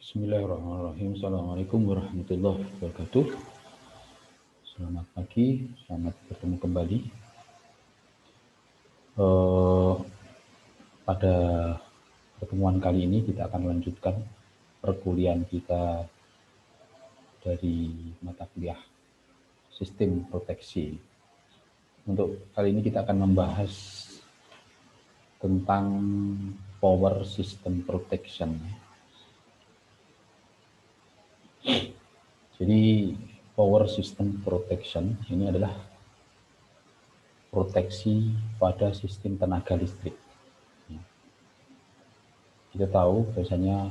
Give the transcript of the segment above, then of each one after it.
Bismillahirrahmanirrahim. Assalamualaikum warahmatullahi wabarakatuh. Selamat pagi, selamat bertemu kembali. Pada pertemuan kali ini kita akan lanjutkan perkuliahan kita dari mata kuliah sistem proteksi. Untuk kali ini kita akan membahas tentang power system protection. Jadi power system protection ini adalah proteksi pada sistem tenaga listrik. Kita tahu biasanya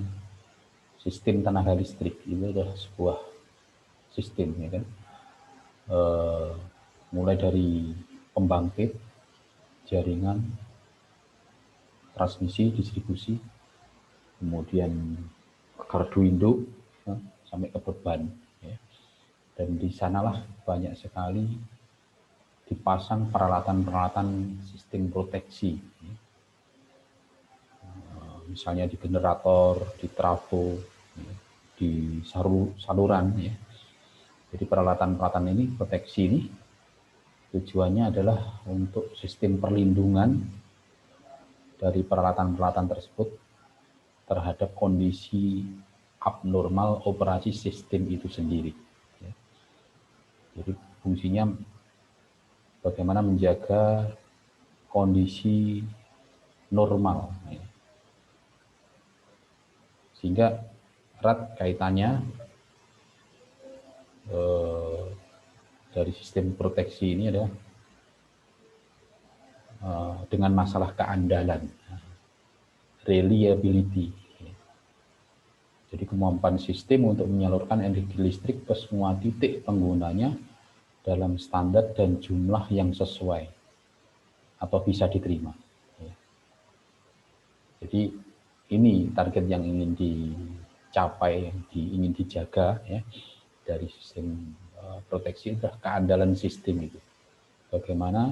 sistem tenaga listrik itu adalah sebuah sistem, ya kan? Mulai dari pembangkit, jaringan, transmisi, distribusi, kemudian gardu induk, ya, sampai ke beban. Ya. Dan di sanalah banyak sekali dipasang peralatan-peralatan sistem proteksi. Ya. Misalnya di generator, di trafo, ya, di saluran. Ya. Jadi peralatan-peralatan ini, proteksi ini, tujuannya adalah untuk sistem perlindungan dari peralatan-peralatan tersebut terhadap kondisi abnormal operasi sistem itu sendiri. Ya. Jadi fungsinya bagaimana menjaga kondisi normal. Ya. Sehingga erat kaitannya dari sistem proteksi ini adalah dengan masalah keandalan, reliability. Jadi kemampuan sistem untuk menyalurkan energi listrik ke semua titik penggunanya dalam standar dan jumlah yang sesuai atau bisa diterima. Jadi ini target yang ingin dicapai, ingin dijaga, ya, dari sistem proteksi adalah keandalan sistem itu. Bagaimana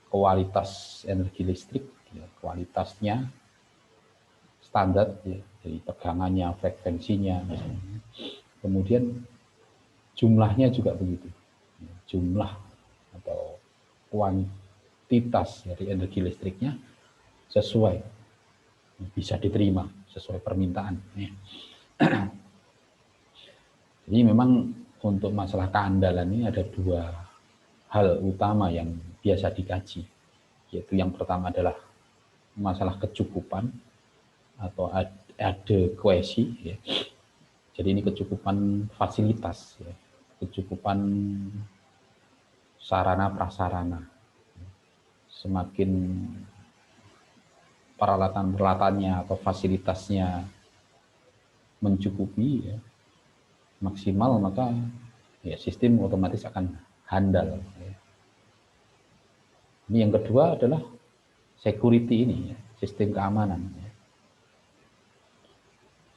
kualitas energi listrik, ya, kualitasnya, standar, ya, dari tegangannya, frekuensinya, misalnya. Kemudian jumlahnya juga begitu, jumlah atau kuantitas dari energi listriknya sesuai, bisa diterima sesuai permintaan. Ya. Jadi memang untuk masalah keandalan ini ada dua hal utama yang biasa dikaji, yaitu yang pertama adalah masalah kecukupan atau adequacy, ya. Jadi ini kecukupan fasilitas, ya, kecukupan sarana prasarana. Semakin peralatan-peralatannya atau fasilitasnya mencukupi, ya, maksimal, maka ya sistem otomatis akan handal. Ya. Ini yang kedua adalah security ini, ya, sistem keamanan. Ya.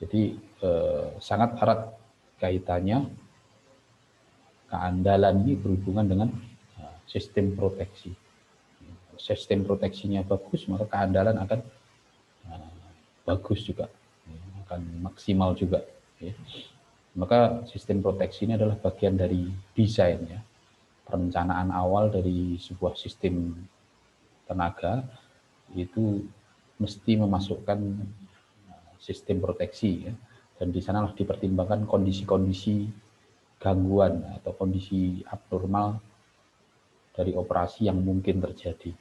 Jadi sangat erat kaitannya keandalan ini berhubungan dengan sistem proteksi. Sistem proteksinya bagus, maka keandalan akan bagus juga, ya, akan maksimal juga. Ya. Maka sistem proteksi ini adalah bagian dari desain, ya, perencanaan awal dari sebuah sistem tenaga itu mesti memasukkan sistem proteksi, ya, dan di sanalah dipertimbangkan kondisi-kondisi gangguan atau kondisi abnormal dari operasi yang mungkin terjadi.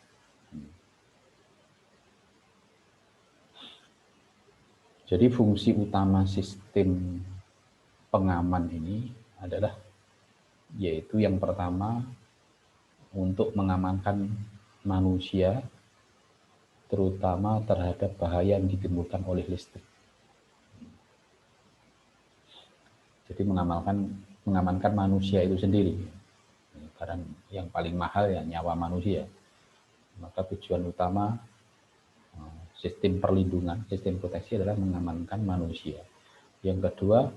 Jadi fungsi utama sistem pengaman ini adalah, yaitu yang pertama untuk mengamankan manusia terutama terhadap bahaya yang ditimbulkan oleh listrik. Jadi mengamankan manusia itu sendiri, karena yang paling mahal ya nyawa manusia. Maka tujuan utama sistem perlindungan, sistem proteksi adalah mengamankan manusia. Yang kedua,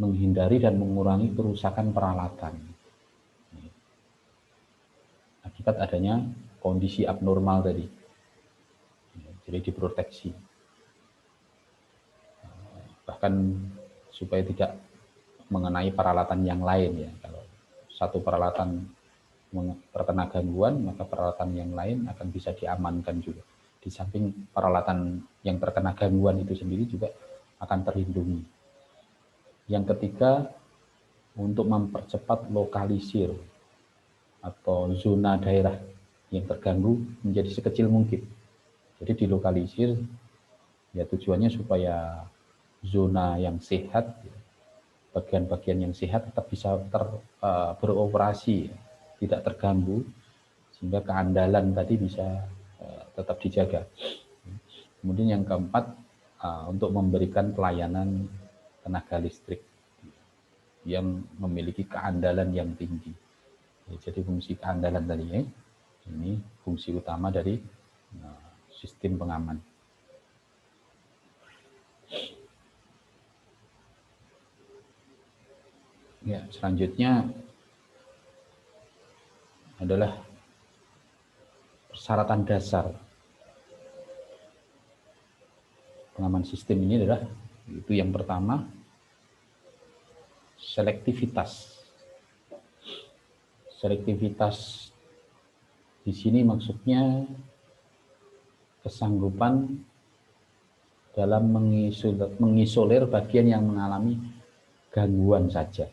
menghindari dan mengurangi kerusakan peralatan akibat adanya kondisi abnormal tadi. Jadi diproteksi. bahkan supaya tidak mengenai peralatan yang lain ya. Kalau satu peralatan terkena gangguan, maka peralatan yang lain akan bisa diamankan juga. Di samping peralatan yang terkena gangguan itu sendiri juga akan terlindungi. Yang ketiga, untuk mempercepat lokalisir atau zona daerah yang terganggu menjadi sekecil mungkin. Jadi dilokalisir, ya tujuannya supaya zona yang sehat, bagian-bagian yang sehat tetap bisa beroperasi, tidak terganggu, sehingga keandalan tadi bisa tetap dijaga. Kemudian yang keempat, untuk memberikan pelayanan tenaga listrik yang memiliki keandalan yang tinggi. Jadi fungsi keandalan tadi ya, ini fungsi utama dari sistem pengaman. Ya, selanjutnya adalah persyaratan dasar pengaman sistem ini adalah itu yang pertama, selektivitas. Selektivitas di sini maksudnya kesanggupan dalam mengisolir bagian yang mengalami gangguan saja,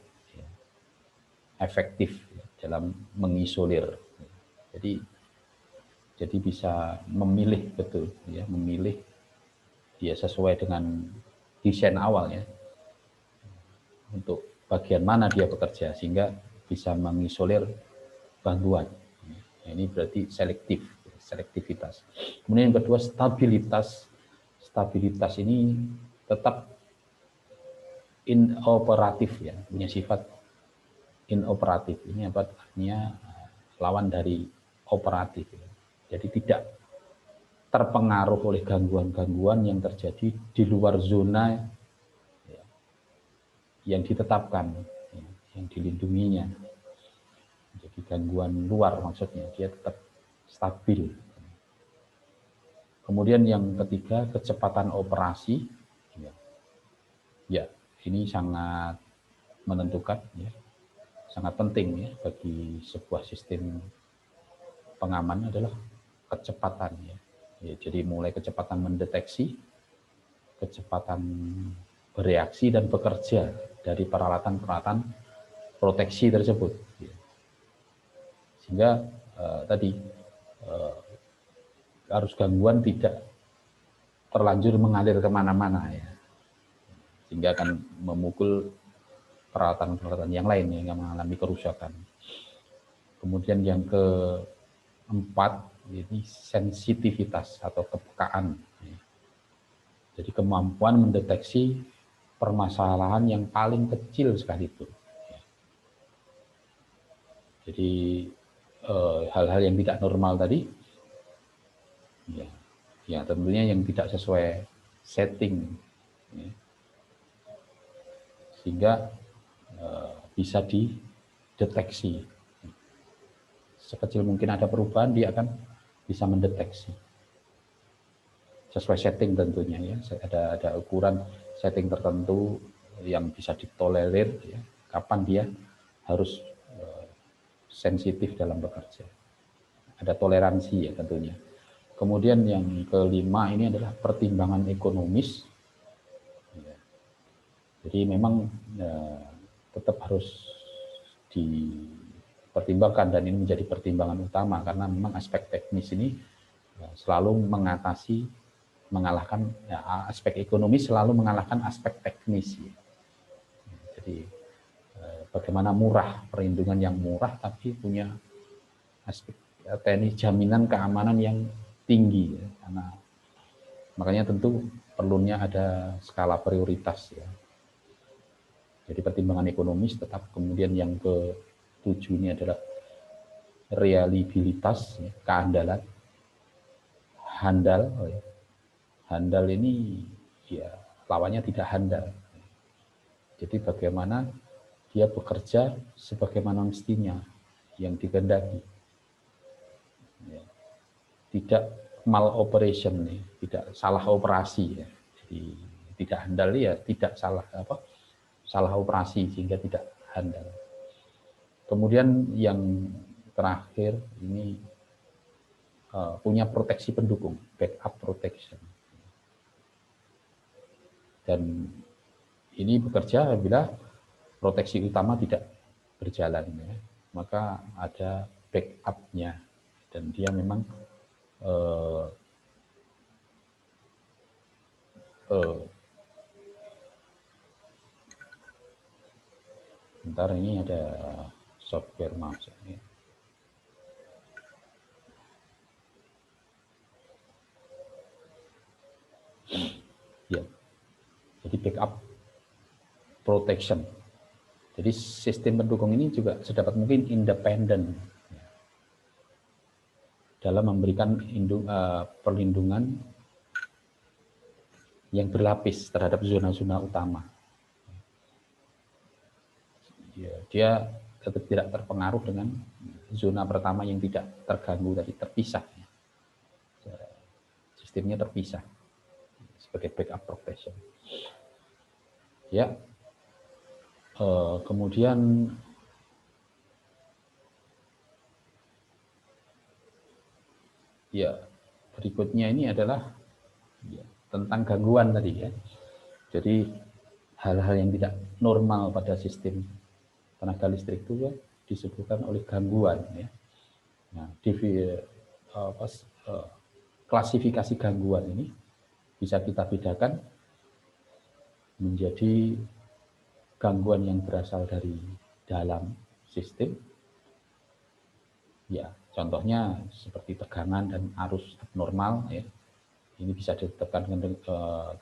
efektif dalam mengisolir. Jadi bisa memilih betul, ya, memilih dia sesuai dengan desain awal ya, untuk bagian mana dia bekerja sehingga bisa mengisolir gangguan. Ini berarti selektivitas. Kemudian yang kedua, stabilitas. Stabilitas ini tetap inoperatif ya, punya sifat inoperatif. Ini apa artinya? Lawan dari operatif. Jadi tidak terpengaruh oleh gangguan-gangguan yang terjadi di luar zona yang ditetapkan, yang dilindunginya. Jadi gangguan luar maksudnya, dia tetap stabil. Kemudian yang ketiga, kecepatan operasi. Ya, ini sangat menentukan, ya, sangat penting ya bagi sebuah sistem pengaman adalah kecepatan ya. Jadi mulai kecepatan mendeteksi, kecepatan bereaksi dan bekerja dari peralatan-peralatan proteksi tersebut. Sehingga tadi arus gangguan tidak terlanjur mengalir kemana-mana ya, sehingga akan memukul peralatan-peralatan yang lain yang mengalami kerusakan. Kemudian yang keempat ini sensitivitas atau kepekaan. Jadi kemampuan mendeteksi permasalahan yang paling kecil sekalipun. Jadi hal-hal yang tidak normal tadi, ya tentunya yang tidak sesuai setting, ya, sehingga bisa dideteksi. Sekecil mungkin ada perubahan, dia akan bisa mendeteksi sesuai setting tentunya ya. Ada ukuran setting tertentu yang bisa ditolerir ya, kapan dia harus sensitif dalam bekerja. Ada toleransi ya tentunya. Kemudian yang kelima ini adalah pertimbangan ekonomis. Jadi memang tetap harus dipertimbangkan, dan ini menjadi pertimbangan utama karena memang aspek teknis ini selalu mengalahkan ya, aspek ekonomi selalu mengalahkan aspek teknis. Jadi bagaimana murah, perlindungan yang murah tapi punya aspek teknis jaminan keamanan yang tinggi ya. Karena makanya tentu perlunya ada skala prioritas ya. Jadi pertimbangan ekonomis tetap. Kemudian yang ke-7 ini adalah reliabilitas ya, keandalan. Handal ya. Handal ini ya lawannya tidak handal. Jadi bagaimana dia bekerja sebagaimana mestinya yang dikehendaki. Ya. Tidak mal operation, ya. Tidak salah operasi. Ya. Jadi tidak handal ya tidak salah operasi sehingga tidak handal. Kemudian yang terakhir ini punya proteksi pendukung, backup protection. Dan ini bekerja bila proteksi utama tidak berjalan, ya. Maka ada backup-nya dan dia memang bentar, ini ada software mouse ini. Ya, jadi backup protection. Jadi sistem pendukung ini juga sedapat mungkin independen dalam memberikan perlindungan yang berlapis terhadap zona-zona utama. Ya, dia tetap tidak terpengaruh dengan zona pertama yang tidak terganggu tadi, terpisah. Sistemnya terpisah sebagai backup protection. Ya, kemudian ya berikutnya ini adalah ya, tentang gangguan tadi ya. Jadi hal-hal yang tidak normal pada sistem tenaga listrik itu ya, disebutkan oleh gangguan ya. Nah, klasifikasi gangguan ini bisa kita bedakan menjadi gangguan yang berasal dari dalam sistem. Ya, contohnya seperti tegangan dan arus abnormal ya. Ini bisa ditekankan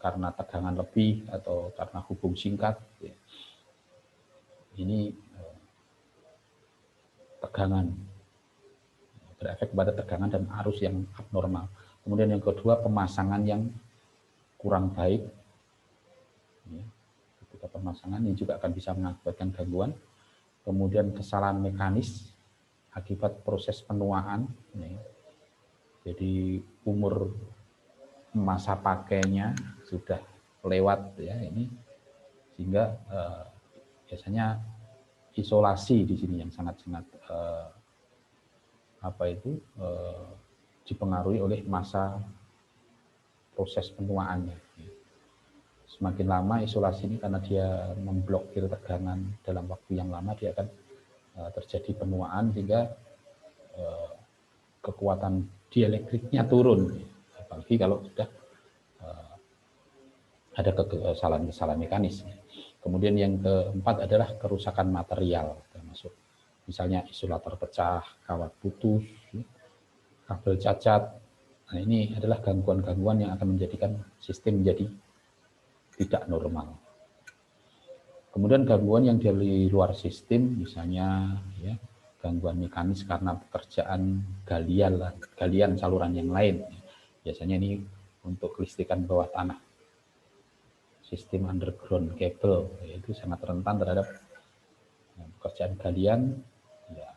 karena tegangan lebih atau karena hubung singkat. Ya. Ini tegangan, berefek pada tegangan dan arus yang abnormal. Kemudian yang kedua, pemasangan yang kurang baik. Ya, ketika pemasangan ini juga akan bisa mengakibatkan gangguan. Kemudian kesalahan mekanis akibat proses penuaan. Ya. Jadi umur masa pakainya sudah lewat ya ini, sehingga biasanya isolasi di sini yang sangat-sangat dipengaruhi oleh masa proses penuaannya. Semakin lama isolasi ini karena dia memblokir tegangan dalam waktu yang lama, dia akan terjadi penuaan sehingga kekuatan dielektriknya turun. Apalagi kalau sudah ada kesalahan mekanis. Kemudian yang keempat adalah kerusakan material, termasuk misalnya isolator pecah, kawat putus, kabel cacat. Nah, ini adalah gangguan-gangguan yang akan menjadikan sistem menjadi tidak normal. Kemudian gangguan yang dari luar sistem, misalnya ya, gangguan mekanis karena pekerjaan galian saluran yang lain. Biasanya ini untuk kelistrikan bawah tanah. Sistem underground cable itu sangat rentan terhadap pekerjaan galian, ya,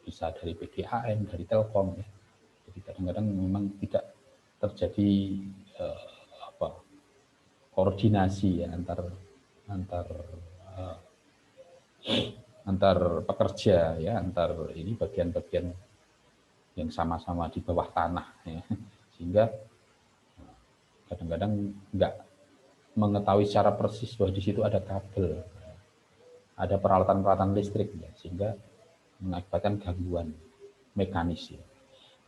bisa dari PDAM, dari Telkom. Ya. Jadi kadang-kadang memang tidak terjadi koordinasi ya, antar pekerja ya, antar ini bagian-bagian yang sama-sama di bawah tanah ya. Sehingga kadang-kadang nggak mengetahui secara persis bahwa di situ ada kabel, ada peralatan-peralatan listrik ya, sehingga mengakibatkan gangguan mekanis ya.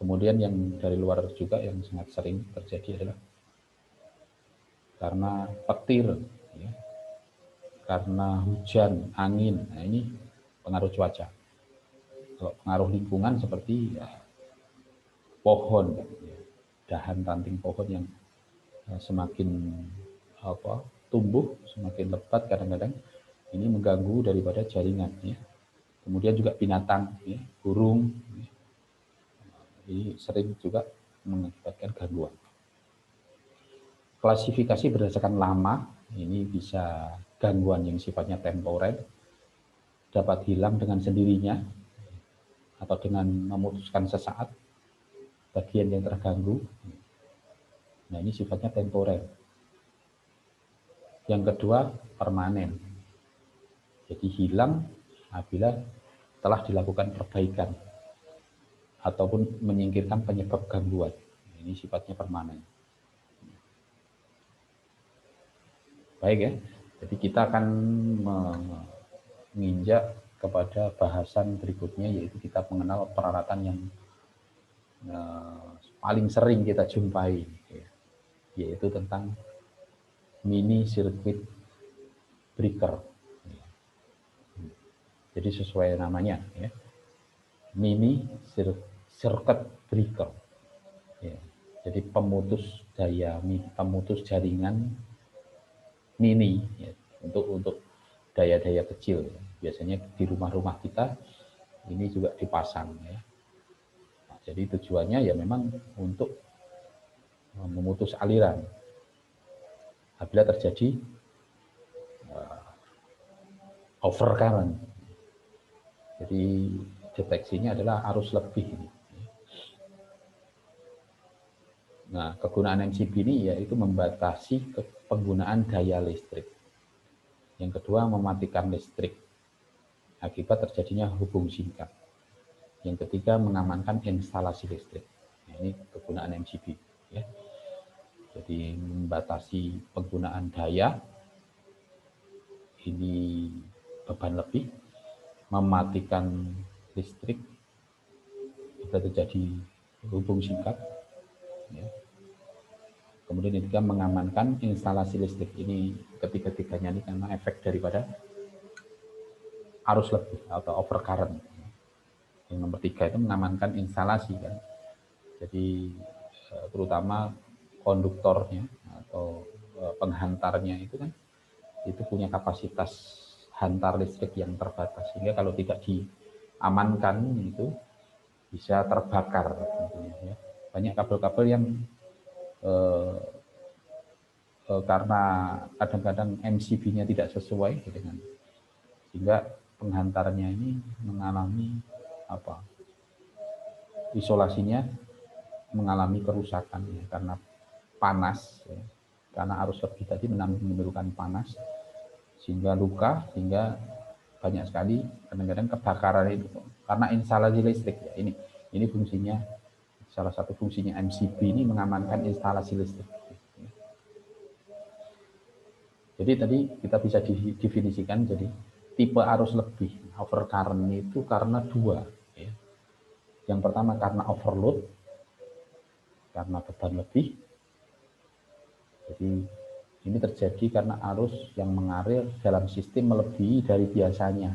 Kemudian yang dari luar juga yang sangat sering terjadi adalah karena petir ya, karena hujan, angin. Nah, ini pengaruh cuaca. Kalau pengaruh lingkungan seperti ya, pohon ya, dahan ranting pohon yang semakin tumbuh, semakin lebat, kadang-kadang ini mengganggu daripada jaringan ya. Kemudian juga binatang ya, burung ya. Ini sering juga mengakibatkan gangguan. Klasifikasi berdasarkan lama, ini bisa gangguan yang sifatnya temporer, dapat hilang dengan sendirinya atau dengan memutuskan sesaat bagian yang terganggu. Nah, ini sifatnya temporer. Yang kedua, permanen. Jadi hilang apabila telah dilakukan perbaikan ataupun menyingkirkan penyebab gangguan. Ini sifatnya permanen. Baik ya. Jadi kita akan menginjak kepada bahasan berikutnya, yaitu kita mengenal peralatan yang paling sering kita jumpai, yaitu tentang mini circuit breaker. Jadi sesuai namanya, ya, mini circuit breaker. Ya. Jadi pemutus daya, pemutus jaringan mini, ya, untuk daya-daya kecil. Ya. Biasanya di rumah-rumah kita ini juga dipasang. Ya. Nah, jadi tujuannya ya memang untuk memutus aliran apabila terjadi overcurrent. Jadi deteksinya adalah arus lebih. Nah, kegunaan MCB ini yaitu membatasi penggunaan daya listrik. Yang kedua, mematikan listrik akibat terjadinya hubung singkat. Yang ketiga, mengamankan instalasi listrik. Nah, ini kegunaan MCB. Ya. Jadi membatasi penggunaan daya, ini beban lebih, mematikan listrik jika terjadi hubung singkat, ya. Kemudian yang ketiga, mengamankan instalasi listrik. Ini ketiga-tiganya ini karena efek daripada arus lebih atau overcurrent. Yang nomor 3 itu mengamankan instalasi, kan. Jadi terutama konduktornya atau penghantarnya itu kan itu punya kapasitas hantar listrik yang terbatas, sehingga kalau tidak diamankan itu bisa terbakar tentunya, ya. Banyak kabel-kabel yang karena kadang-kadang MCB-nya tidak sesuai dengan, sehingga penghantarnya ini mengalami isolasinya mengalami kerusakan, ya, karena panas, ya. Karena arus lebih tadi menimbulkan panas sehingga luka, sehingga banyak sekali kadang-kadang kebakaran itu karena instalasi listrik, ya. Ini fungsinya, salah satu fungsinya MCB ini mengamankan instalasi listrik. Jadi tadi kita bisa definisikan, jadi tipe arus lebih overcurrent itu karena dua, ya. Yang pertama karena overload, karena beban lebih. Jadi ini terjadi karena arus yang mengalir dalam sistem melebihi dari biasanya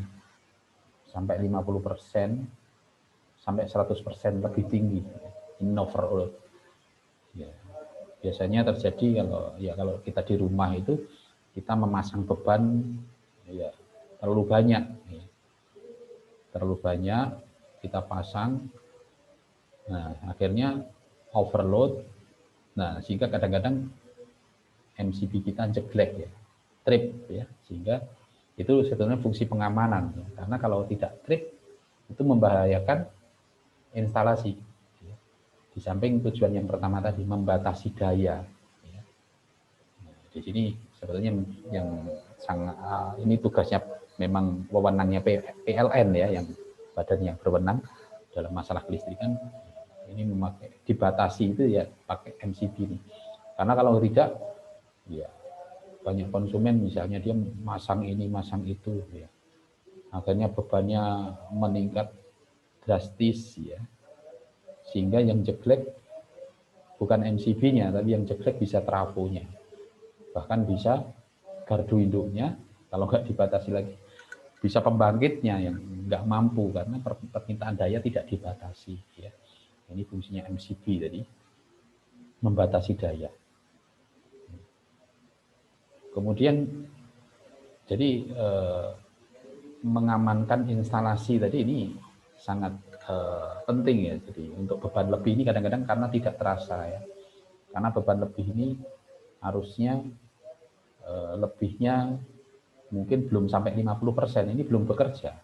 sampai 50% sampai 100% lebih tinggi. Ini overload. Ya, biasanya terjadi kalau kita di rumah itu kita memasang beban, ya, terlalu banyak, ya. Terlalu banyak kita pasang. Nah, akhirnya overload. Nah, sehingga kadang-kadang MCB kita jeglek, ya, trip, ya, sehingga itu sebetulnya fungsi pengamanan, ya. Karena kalau tidak trip itu membahayakan instalasi, ya. Di samping tujuan yang pertama tadi membatasi daya, ya. Nah, di sini sebetulnya yang sangat ini tugasnya memang wewenangnya PLN, ya, yang badan yang berwenang dalam masalah kelistrikan. Ini memakai dibatasi itu ya pakai MCB ini. Karena kalau tidak, ya banyak konsumen misalnya dia masang ini masang itu, ya, akhirnya bebannya meningkat drastis, ya, sehingga yang jeglek bukan MCB-nya tapi yang jeglek bisa trafonya, bahkan bisa gardu induknya kalau nggak dibatasi lagi, bisa pembangkitnya yang nggak mampu karena permintaan daya tidak dibatasi, ya. Ini fungsinya MCB tadi, membatasi daya. Kemudian jadi mengamankan instalasi tadi ini sangat penting, ya. Jadi untuk beban lebih ini kadang-kadang karena tidak terasa, ya. Karena beban lebih ini harusnya lebihnya mungkin belum sampai 50%, ini belum bekerja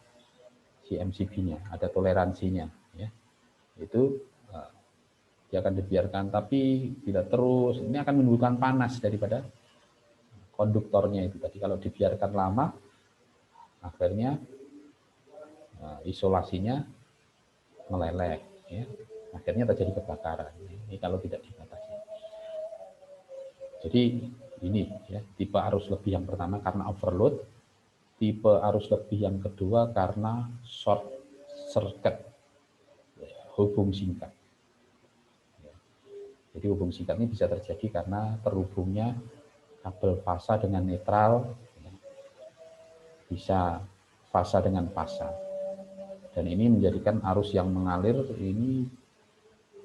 si MCB-nya, ada toleransinya, ya. Itu dia akan dibiarkan, tapi bila terus ini akan menimbulkan panas daripada konduktornya itu tadi. Kalau dibiarkan lama, akhirnya isolasinya meleleh, ya. Akhirnya terjadi kebakaran. Ini kalau tidak dibatasi. Jadi ini ya, tipe arus lebih yang pertama karena overload, tipe arus lebih yang kedua karena short circuit, hubung singkat. Jadi hubung singkat ini bisa terjadi karena terhubungnya kabel fasa dengan netral, bisa fasa dengan fasa. Dan ini menjadikan arus yang mengalir ini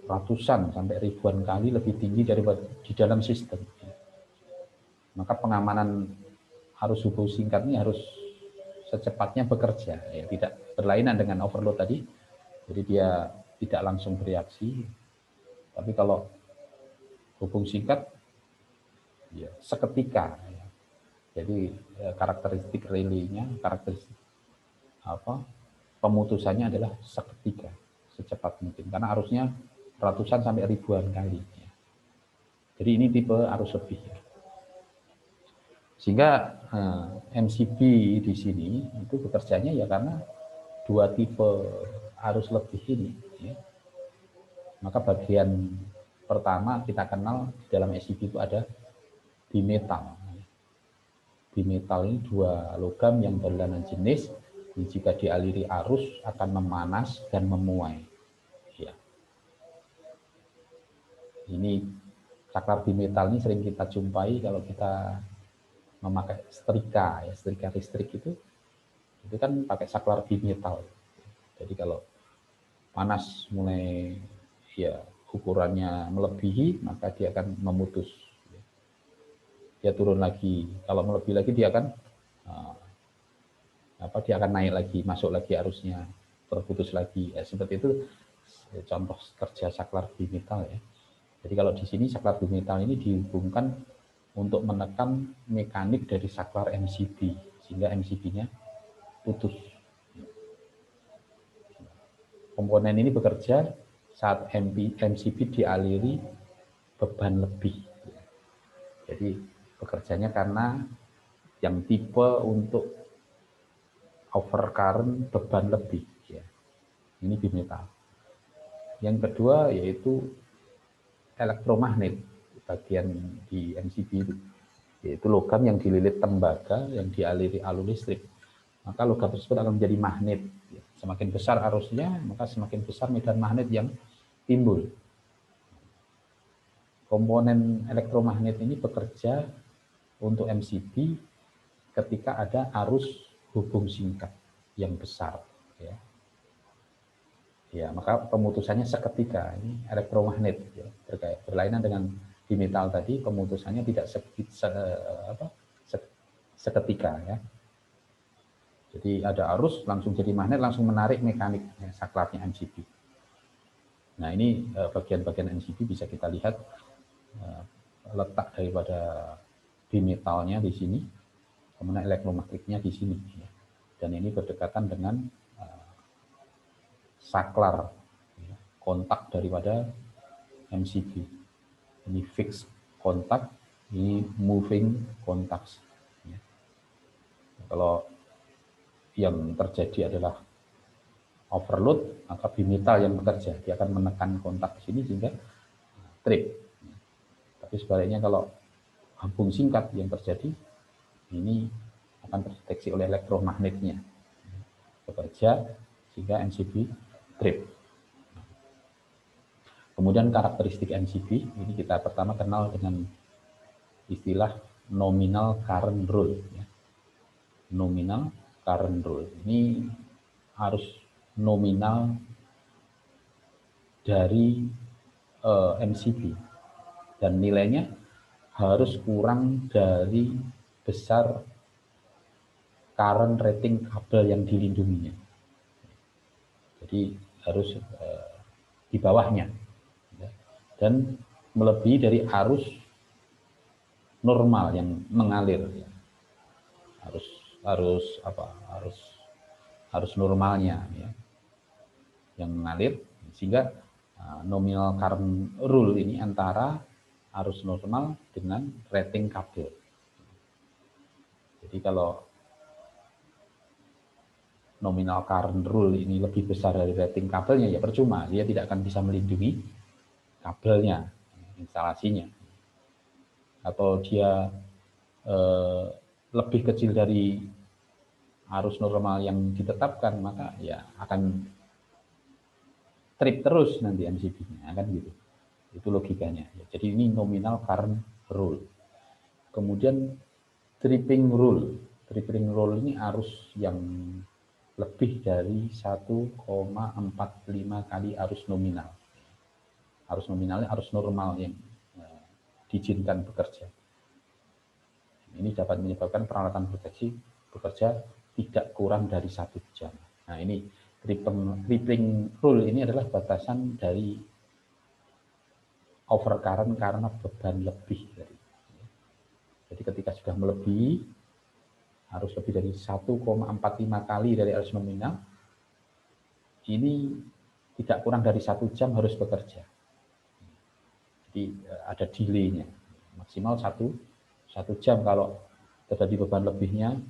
ratusan sampai ribuan kali lebih tinggi daripada di dalam sistem. Maka pengamanan arus hubung singkat ini harus secepatnya bekerja, ya, tidak berlainan dengan overload tadi. Jadi dia tidak langsung bereaksi. Tapi kalau hubung singkat, ya seketika. Ya. Jadi karakteristik relaynya, karakteristik pemutusannya adalah seketika, secepat mungkin. Karena arusnya ratusan sampai ribuan kali. Ya. Jadi ini tipe arus lebih. Ya. Sehingga MCB di sini itu bekerjanya ya karena dua tipe arus lebih ini. Ya. Maka bagian pertama kita kenal di dalam MCB itu ada bimetal. Bimetal ini dua logam yang berlainan jenis, jika dialiri arus akan memanas dan memuai. Ya. Ini saklar bimetal ini sering kita jumpai kalau kita memakai setrika, ya, setrika listrik itu kan pakai saklar bimetal. Jadi kalau panas mulai ya ukurannya melebihi, maka dia akan memutus. Dia turun lagi. Kalau melebihi lagi dia akan dia akan naik lagi, masuk lagi arusnya, terputus lagi. Ya, seperti itu contoh kerja saklar bimetal ya. Jadi kalau di sini saklar bimetal ini dihubungkan untuk menekan mekanik dari saklar MCB sehingga MCB-nya putus. Komponen ini bekerja saat MCB dialiri beban lebih. Jadi bekerjanya karena yang tipe untuk overcurrent beban lebih. Ya. Ini bimetal. Yang kedua yaitu elektromagnet. Bagian di MCB itu, yaitu logam yang dililit tembaga yang dialiri alur listrik. Maka logam tersebut akan menjadi magnet. Semakin besar arusnya, maka semakin besar medan magnet yang timbul. Komponen elektromagnet ini bekerja untuk MCB ketika ada arus hubung singkat yang besar. Ya, maka pemutusannya seketika. Ini elektromagnet, ya, berlainan dengan bimetal tadi, pemutusannya tidak seketika. Ya. Jadi ada arus, langsung jadi magnet, langsung menarik mekanik ya, saklarnya MCB. Nah ini bagian-bagian MCB bisa kita lihat letak daripada bimetalnya di sini, kemudian elektromagnetnya di sini. Ya. Dan ini berdekatan dengan saklar, ya, kontak daripada MCB. Ini fixed kontak, ini moving contacts. Ya. Kalau yang terjadi adalah overload, maka bimetal yang bekerja, dia akan menekan kontak di sini sehingga trip. Tapi sebaliknya kalau hubung singkat yang terjadi, ini akan terdeteksi oleh elektromagnetnya, bekerja sehingga MCB trip. Kemudian karakteristik MCB, ini kita pertama kenal dengan istilah nominal current rule. Ya. Nominal current rule. Ini harus nominal dari MCB. Dan nilainya harus kurang dari besar current rating kabel yang dilindunginya. Jadi harus di bawahnya. Dan melebihi dari arus normal yang mengalir, ya. harus normalnya, ya, yang mengalir, sehingga nominal current rule ini antara arus normal dengan rating kabel. Jadi kalau nominal current rule ini lebih besar dari rating kabelnya, ya percuma, dia tidak akan bisa melindungi kabelnya, instalasinya. Atau dia lebih kecil dari arus normal yang ditetapkan, maka ya akan trip terus nanti MCB-nya, kan gitu. Itu logikanya. Jadi ini nominal current rule. Kemudian tripping rule. Tripping rule ini arus yang lebih dari 1,45 kali arus nominal. Arus nominalnya arus normal yang diizinkan bekerja. Ini dapat menyebabkan peralatan proteksi bekerja tidak kurang dari 1 jam. Nah, ini tripping rule ini adalah batasan dari overcurrent karena beban lebih. Jadi ketika sudah melebihi harus lebih dari 1,45 kali dari arus nominal, ini tidak kurang dari 1 jam harus bekerja. Jadi ada delay-nya, maksimal 1 jam kalau terjadi beban lebihnya,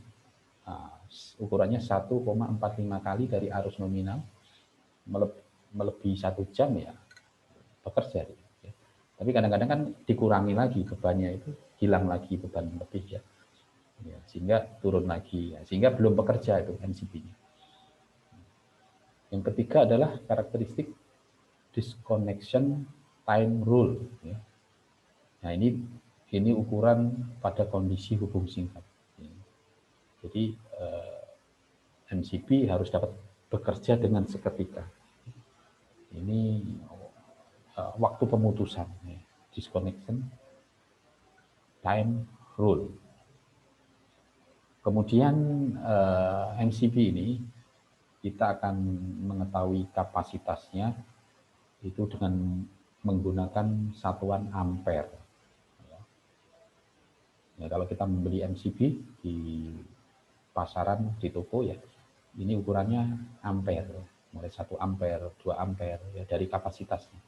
ukurannya 1,45 kali dari arus nominal, melebihi 1 jam ya bekerja. Tapi kadang-kadang kan dikurangi lagi bebannya, itu hilang lagi beban lebih ya, sehingga turun lagi, ya, sehingga belum bekerja itu MCB-nya. Yang ketiga adalah karakteristik disconnection time rule. Ya. Nah ini ukuran pada kondisi hubung singkat. Jadi MCB harus dapat bekerja dengan seketika. Ini waktu pemutusan, ya. Disconnection time rule. Kemudian MCB ini kita akan mengetahui kapasitasnya itu dengan menggunakan satuan ampere. Ya, kalau kita membeli MCB di pasaran, di toko ya, ini ukurannya ampere, mulai 1 ampere, 2 ampere ya, dari kapasitasnya.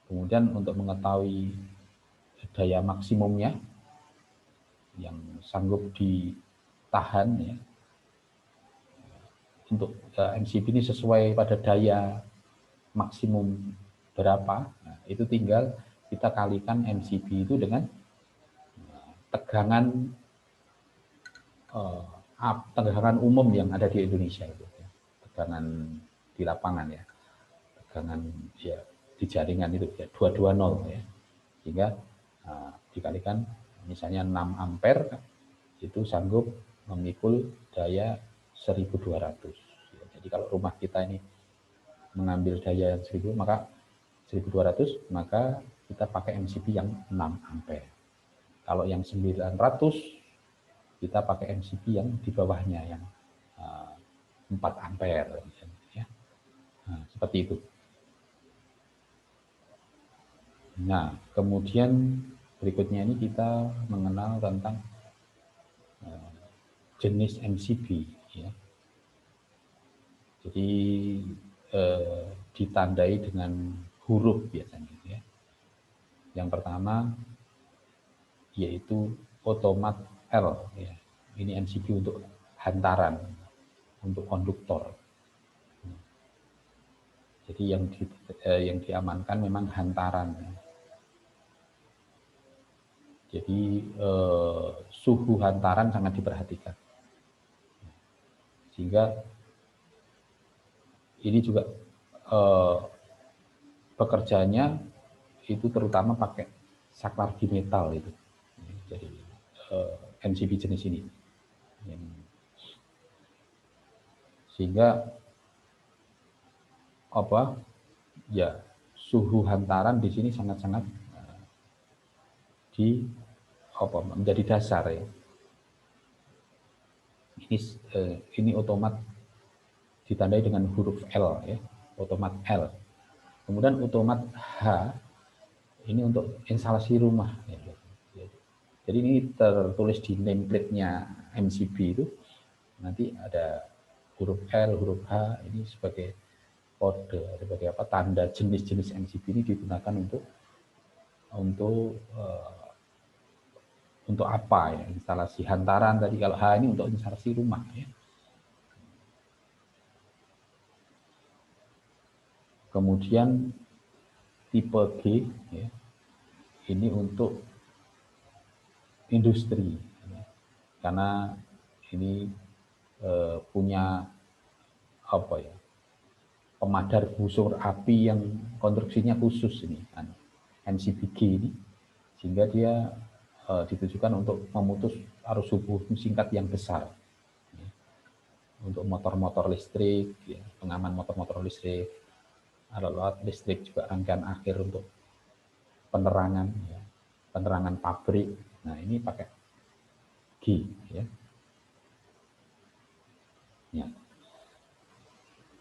Kemudian untuk mengetahui daya maksimumnya yang sanggup ditahan ya, untuk MCB ini sesuai pada daya maksimum berapa, nah, itu tinggal kita kalikan MCB itu dengan tegangan tegangan umum yang ada di Indonesia itu, ya. Tegangan di lapangan ya, tegangan ya di jaringan itu ya 220 ya, sehingga dikalikan misalnya 6 ampere itu sanggup memikul daya 1200. Ya, jadi kalau rumah kita ini mengambil daya 1000 maka 1200, maka kita pakai MCB yang 6 ampere. Kalau yang 900 kita pakai MCB yang di bawahnya yang 4 ampere ya. Nah, seperti itu. Nah, kemudian berikutnya ini kita mengenal tentang jenis MCB ya. Jadi ditandai dengan huruf biasanya ya. Yang pertama yaitu otomat L ya. Ini MCB untuk hantaran, untuk konduktor. Jadi yang diamankan memang hantaran. Jadi suhu hantaran sangat diperhatikan. Sehingga ini juga pekerjaannya itu terutama pakai saklar bimetal itu. Jadi MCB jenis ini. Sehingga apa? Ya, suhu hantaran di sini sangat-sangat menjadi dasar ya. Ini otomat ditandai dengan huruf L ya, otomat L. Kemudian otomat H ini untuk instalasi rumah ya. Jadi ini tertulis di nameplate-nya MCB itu nanti ada huruf L, huruf H ini sebagai kode, sebagai apa, tanda jenis-jenis MCB ini digunakan untuk untuk apa ya, instalasi hantaran tadi, kalau H ini untuk instalasi rumah ya. Kemudian tipe G ya, ini untuk industri ya. Karena ini punya apa ya, pemadar busur api yang konstruksinya khusus ini kan, MCBG ini, sehingga dia ditujukan untuk memutus arus hubung singkat yang besar ya. Untuk motor-motor listrik ya, pengaman motor-motor listrik, alat-alat listrik, juga rangkaian akhir untuk penerangan ya, penerangan pabrik. Nah ini pakai G ya. Ya.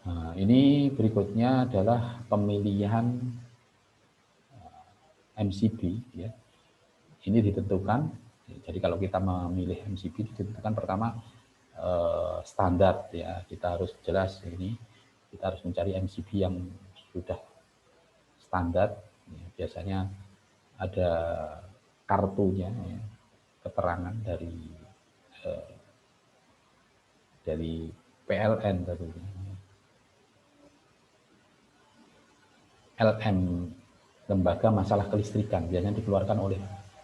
Nah, ini berikutnya adalah pemilihan MCB ya. Ini ditentukan, jadi kalau kita memilih MCB ditentukan pertama standar ya, kita harus jelas ini, kita harus mencari MCB yang sudah standar ya. Biasanya ada kartunya ya, keterangan dari PLN tentunya. LM, Lembaga Masalah Kelistrikan, biasanya dikeluarkan oleh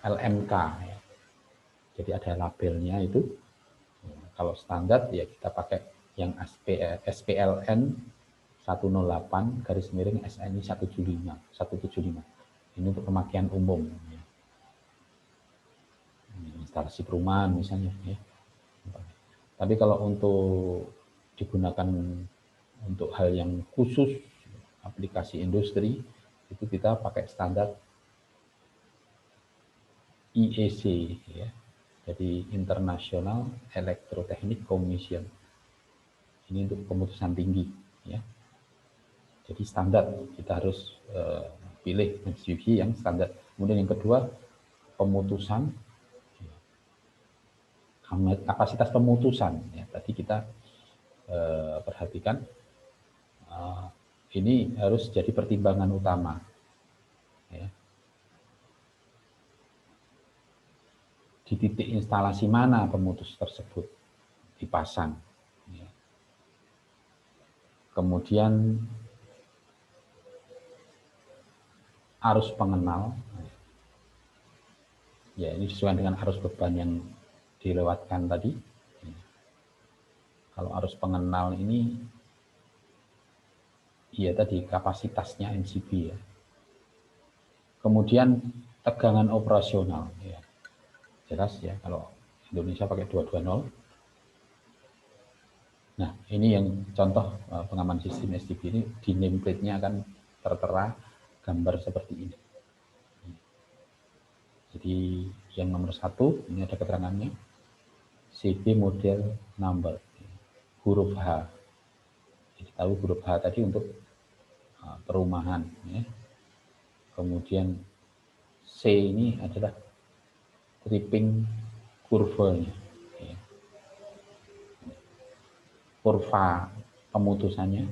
LMK ya. Jadi ada labelnya itu. Kalau standar ya kita pakai yang SPLN 108 garis miring SNI 175. Ini untuk pemakaian umum ya. Instalasi perumahan misalnya ya. Tapi kalau untuk digunakan untuk hal yang khusus, aplikasi industri, itu kita pakai standar IEC ya. Jadi International Electrotechnic Commission. Ini untuk pemutusan tinggi ya. Jadi standar, kita harus pilih MCB yang standar. Kemudian yang kedua, pemutusan, kapasitas pemutusan ya. Tadi kita perhatikan ini harus jadi pertimbangan utama ya. Di titik instalasi mana pemutus tersebut dipasang ya. Kemudian arus pengenal ya, ini sesuai dengan arus beban yang dilewatkan tadi. Kalau arus pengenal ini ya tadi kapasitasnya MCB ya. Kemudian tegangan operasional ya. Jelas ya, kalau Indonesia pakai 220. Nah, ini yang contoh pengaman sistem STB ini, di nameplate-nya akan tertera gambar seperti ini. Jadi yang nomor 1 ini ada keterangannya, CB model number, huruf H. Jadi tahu huruf H tadi untuk perumahan ya. Kemudian C ini adalah tripping kurvanya ya. Kurva pemutusannya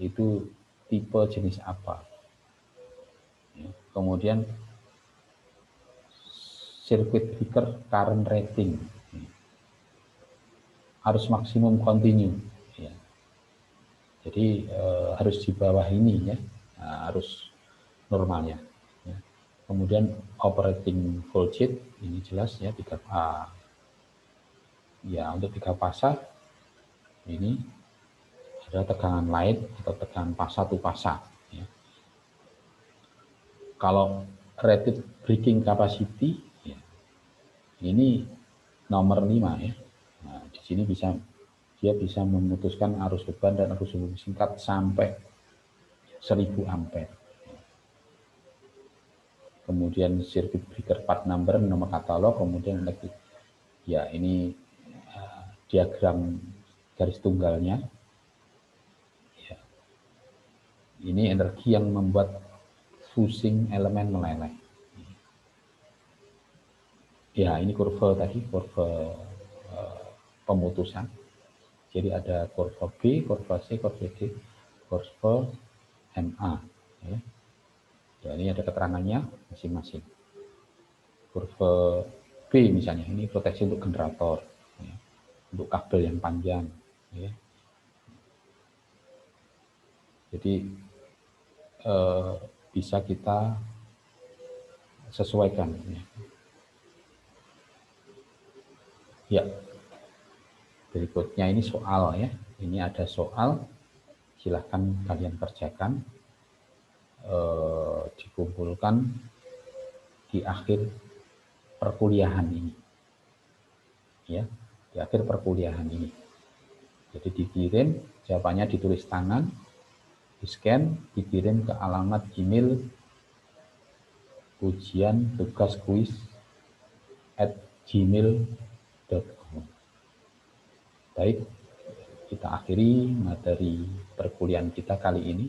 itu tipe jenis apa ya. Kemudian circuit breaker current rating ya. Harus maksimum continue ya. Jadi harus di bawah ini ya, harus normalnya ya. Kemudian operating voltage ini jelas ya, 3 ya, untuk 3 fasa ini ada tegangan light atau tegangan fasa to fasa ya. Kalau rated breaking capacity ya, ini nomor 5 ya. Nah, di sini dia bisa memutuskan arus beban dan arus hubung singkat sampai 1000 ampere. Kemudian circuit breaker part number, nomor katalog, kemudian ya ini diagram garis tunggalnya ya. Ini energi yang membuat fusing elemen meleleh ya. Ini kurva tadi, kurva pemutusan. Jadi ada kurva B, kurva C, kurva D, kurva MA ya. Dan ini ada keterangannya masing-masing. Kurva B misalnya, ini proteksi untuk generator, ya, untuk kabel yang panjang, ya. Jadi bisa kita sesuaikan, ya. Ya, berikutnya ini soal, ya. Ini ada soal, silahkan kalian kerjakan, dikumpulkan di akhir perkuliahan ini, ya, di akhir perkuliahan ini. Jadi dikirim, jawabannya ditulis tangan, di-scan, dikirim ke alamat Gmail ujian tugas kuis @gmail.com. Baik, kita akhiri materi perkuliahan kita kali ini.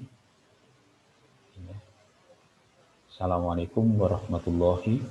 Assalamualaikum warahmatullahi